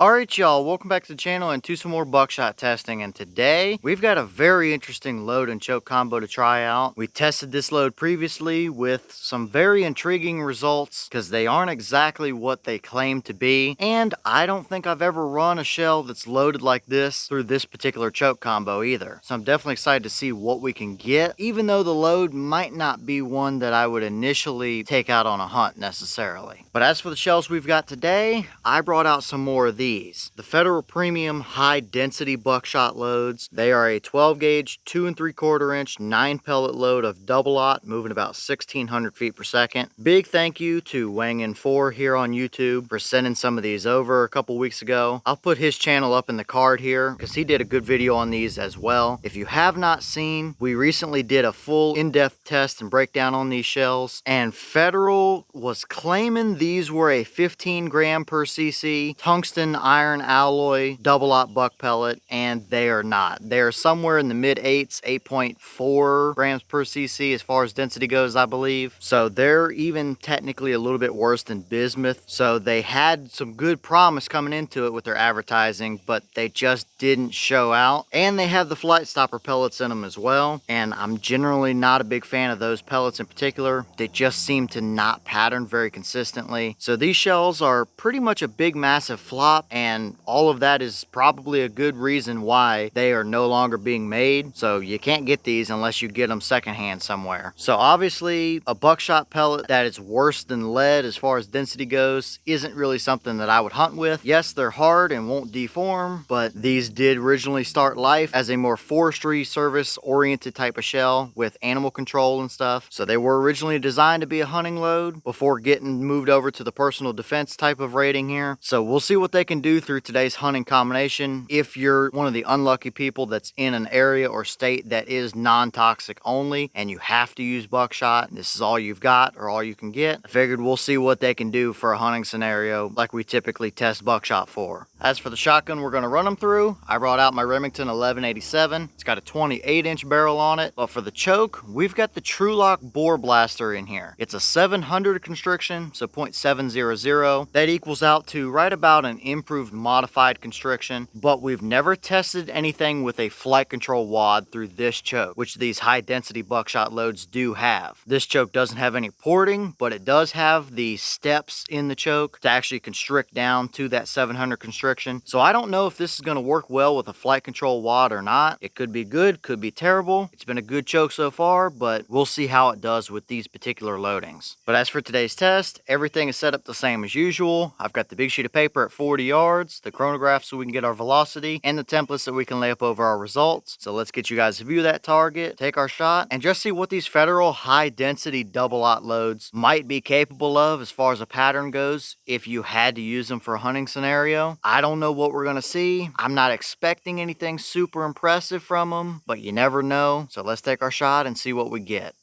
Alright y'all, welcome back to the channel and to some more buckshot testing, and today we've got a very interesting load and choke combo to try out. We tested this load previously with some very intriguing results because they aren't exactly what they claim to be, and I don't think I've ever run a shell that's loaded like this through this particular choke combo either. So I'm definitely excited to see what we can get, even though the load might not be one that I would initially take out on a hunt necessarily. But as for the shells we've got today, I brought out some more of these. The Federal Premium High Density Buckshot loads. They are a 12 gauge, 2 3/4 inch, 9 pellet load of double-aught, moving about 1,600 feet per second. Big thank you to Warrenton here on YouTube for sending some of these over a couple weeks ago. I'll put his channel up in the card here because he did a good video on these as well. If you have not seen, we recently did a full in-depth test and breakdown on these shells, and Federal was claiming these were a 15 gram per cc tungsten iron alloy double-aught buck pellet, and they are not. They are somewhere in the mid 8s, 8.4 grams per cc as far as density goes, I believe. So they're even technically a little bit worse than bismuth. So they had some good promise coming into it with their advertising, but they just didn't show out. And they have the flight stopper pellets in them as well, and I'm generally not a big fan of those pellets in particular. They just seem to not pattern very consistently. So these shells are pretty much a big massive flop, and all of that is probably a good reason why they are no longer being made. So you can't get these unless you get them secondhand somewhere. So obviously a buckshot pellet that is worse than lead as far as density goes isn't really something that I would hunt with. Yes, they're hard and won't deform, but these did originally start life as a more forestry service oriented type of shell with animal control and stuff. So they were originally designed to be a hunting load before getting moved over to the personal defense type of rating here. So we'll see what they can do through today's hunting combination. If you're one of the unlucky people that's in an area or state that is non-toxic only and you have to use buckshot, this is all you've got or all you can get, I figured we'll see what they can do for a hunting scenario like we typically test buckshot for. As for the shotgun we're going to run them through, I brought out my Remington 1187. It's got a 28-inch barrel on it. But for the choke, we've got the Trulock Boar Blaster in here. It's a 700 constriction, so 0.700. That equals out to right about an improved modified constriction, but we've never tested anything with a flight control wad through this choke, which these high density buckshot loads do have. This choke doesn't have any porting, but it does have the steps in the choke to actually constrict down to that 700 constriction. So I don't know if this is going to work well with a flight control wad or not. It could be good, could be terrible. It's been a good choke so far, but we'll see how it does with these particular loadings. But as for today's test, everything is set up the same as usual. I've got the big sheet of paper at 40 yards, the chronograph so we can get our velocity, and the templates that we can lay up over our results. So let's get you guys to view that target, take our shot, and just see what these Federal high density double-aught loads might be capable of as far as a pattern goes if you had to use them for a hunting scenario. I don't know what we're going to see. I'm not expecting anything super impressive from them, but you never know. So let's take our shot and see what we get.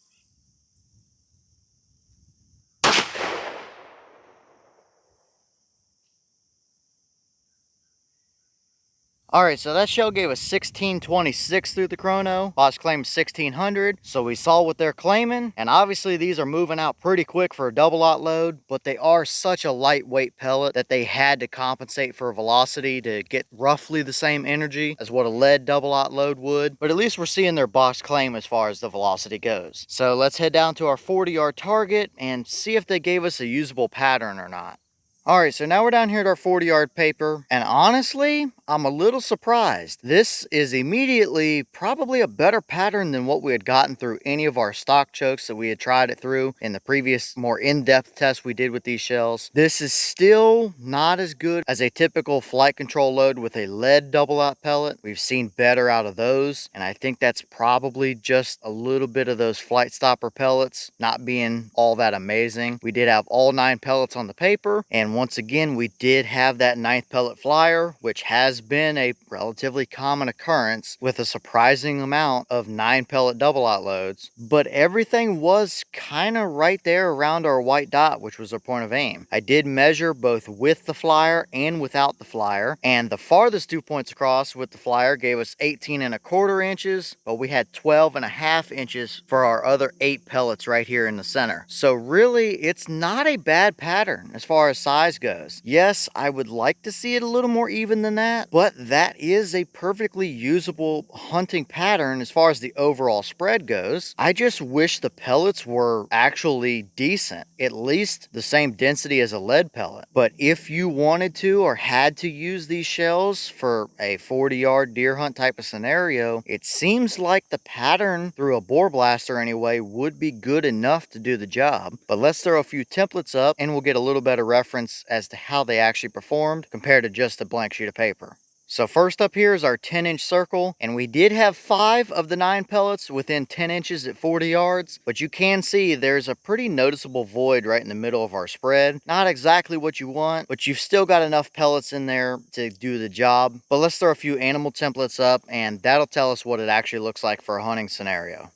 Alright, so that shell gave us 1626 through the chrono. Boss claimed 1600, so we saw what they're claiming, and obviously these are moving out pretty quick for a double-aught load, but they are such a lightweight pellet that they had to compensate for velocity to get roughly the same energy as what a lead double-aught load would, but at least we're seeing their box claim as far as the velocity goes. So let's head down to our 40-yard target and see if they gave us a usable pattern or not. Alright, so now we're down here at our 40-yard paper, and honestly, I'm a little surprised. This is immediately probably a better pattern than what we had gotten through any of our stock chokes that we had tried it through in the previous more in-depth test we did with these shells. This is still not as good as a typical flight control load with a lead double-aught pellet. We've seen better out of those, and I think that's probably just a little bit of those flight stopper pellets not being all that amazing. We did have all 9 pellets on the paper, and once again, we did have that 9th pellet flyer, which has has been a relatively common occurrence with a surprising amount of 9 pellet double aught loads, but everything was kind of right there around our white dot, which was our point of aim. I did measure both with the flyer and without the flyer, and the farthest 2 points across with the flyer gave us 18¼ inches, but we had 12½ inches for our other 8 pellets right here in the center. So really, it's not a bad pattern as far as size goes. Yes, I would like to see it a little more even than that, but that is a perfectly usable hunting pattern as far as the overall spread goes. I just wish the pellets were actually decent, at least the same density as a lead pellet. But if you wanted to or had to use these shells for a 40-yard deer hunt type of scenario, it seems like the pattern through a Boar Blaster anyway would be good enough to do the job. But let's throw a few templates up and we'll get a little better reference as to how they actually performed compared to just a blank sheet of paper. So first up here is our 10-inch circle, and we did have 5 of the 9 pellets within 10 inches at 40 yards, but you can see there's a pretty noticeable void right in the middle of our spread. Not exactly what you want, but you've still got enough pellets in there to do the job. But let's throw a few animal templates up, and that'll tell us what it actually looks like for a hunting scenario.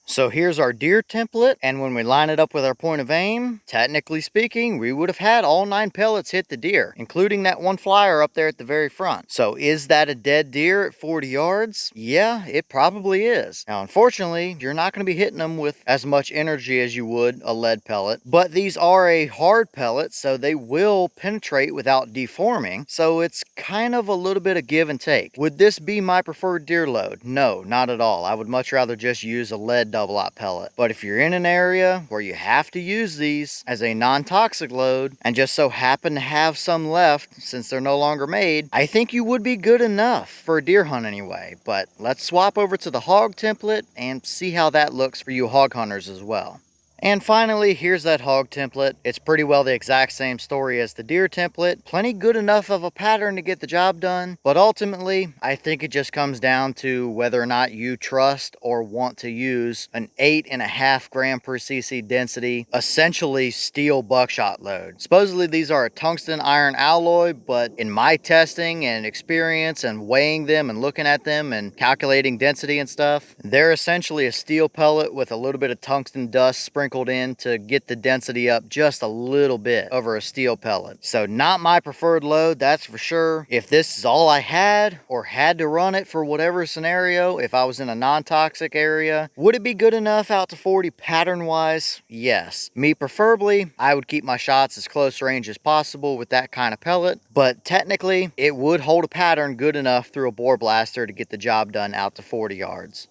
So here's our deer template, and when we line it up with our point of aim, technically speaking, we would have had all 9 pellets hit the deer, including that one flyer up there at the very front. So is that a dead deer at 40 yards? Yeah, it probably is. Now, unfortunately, you're not going to be hitting them with as much energy as you would a lead pellet, but these are a hard pellet, so they will penetrate without deforming. So it's kind of a little bit of give and take. Would this be my preferred deer load? No, not at all. I would much rather just use a lead double aught pellet. But if you're in an area where you have to use these as a non-toxic load and just so happen to have some left since they're no longer made, I think you would be good enough for a deer hunt anyway. But let's swap over to the hog template and see how that looks for you hog hunters as well. And finally, here's that hog template. It's pretty well the exact same story as the deer template. Plenty good enough of a pattern to get the job done. But ultimately, I think it just comes down to whether or not you trust or want to use an 8.5 gram per cc density, essentially steel buckshot load. Supposedly these are a tungsten iron alloy, but in my testing and experience and weighing them and looking at them and calculating density and stuff, they're essentially a steel pellet with a little bit of tungsten dust sprinkled in to get the density up just a little bit over a steel pellet. So not my preferred load, that's for sure. If this is all I had or had to run it for whatever scenario, if I was in a non-toxic area, would it be good enough out to 40 pattern wise? Yes. Me preferably, I would keep my shots as close range as possible with that kind of pellet, but technically it would hold a pattern good enough through a Boar Blaster to get the job done out to 40 yards.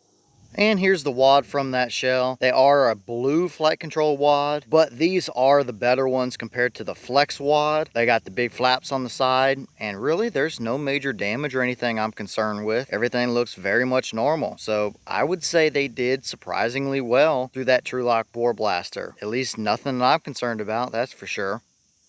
And here's the wad from that shell. They are a blue flight control wad, but these are the better ones compared to the flex wad. They got the big flaps on the side, and really there's no major damage or anything I'm concerned with. Everything looks very much normal. So I would say they did surprisingly well through that Trulock Boar Blaster. At least nothing that I'm concerned about, that's for sure.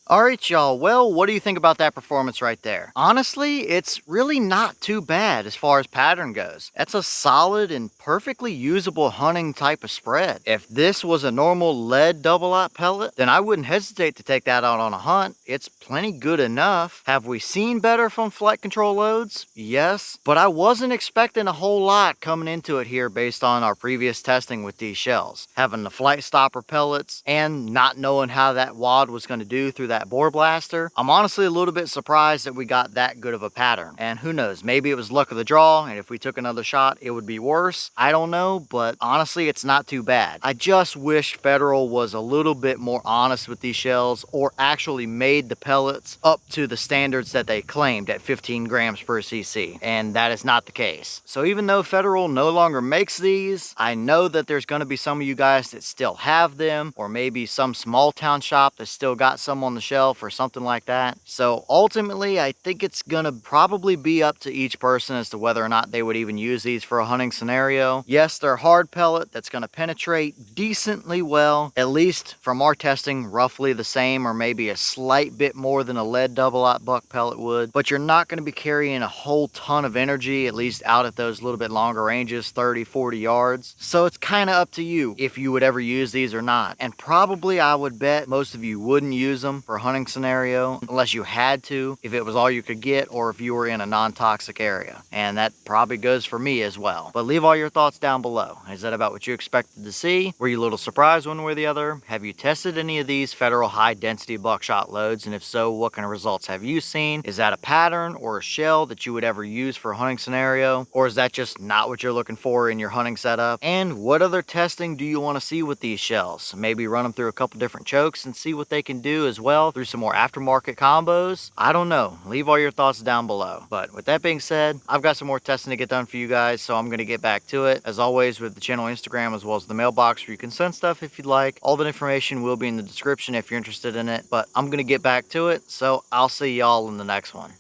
Alright y'all, well, what do you think about that performance right there? Honestly, it's really not too bad as far as pattern goes. That's a solid and perfectly usable hunting type of spread. If this was a normal lead double aught pellet, then I wouldn't hesitate to take that out on a hunt. It's plenty good enough. Have we seen better from flight control loads? Yes, but I wasn't expecting a whole lot coming into it here based on our previous testing with these shells. Having the flight stopper pellets and not knowing how that wad was going to do through that Boar Blaster, I'm honestly a little bit surprised that we got that good of a pattern. And who knows, maybe it was luck of the draw, and if we took another shot it would be worse. I don't know, but honestly it's not too bad. I just wish Federal was a little bit more honest with these shells or actually made the pellets up to the standards that they claimed at 15 grams per cc, and that is not the case. So even though Federal no longer makes these, I know that there's going to be some of you guys that still have them, or maybe some small town shop that still got some on the shelf or something like that. So ultimately I think it's gonna probably be up to each person as to whether or not they would even use these for a hunting scenario. Yes, they're a hard pellet that's gonna penetrate decently well, at least from our testing roughly the same or maybe a slight bit more than a lead double aught buck pellet would, but you're not going to be carrying a whole ton of energy, at least out at those little bit longer ranges, 30-40 yards. So it's kind of up to you if you would ever use these or not, and probably I would bet most of you wouldn't use them for for a hunting scenario unless you had to, if it was all you could get, or if you were in a non-toxic area. And that probably goes for me as well. But leave all your thoughts down below. Is that about what you expected to see? Were you a little surprised one way or the other? Have you tested any of these federal high density buckshot loads? And if so, what kind of results have you seen? Is that a pattern or a shell that you would ever use for a hunting scenario? Or is that just not what you're looking for in your hunting setup? And what other testing do you want to see with these shells? Maybe run them through a couple different chokes and see what they can do as well through some more aftermarket combos? I don't know. Leave all your thoughts down below. But with that being said, I've got some more testing to get done for you guys, so I'm going to get back to it. As always, with the channel Instagram as well as the mailbox where you can send stuff if you'd like. All that information will be in the description if you're interested in it. But I'm going to get back to it, so I'll see y'all in the next one.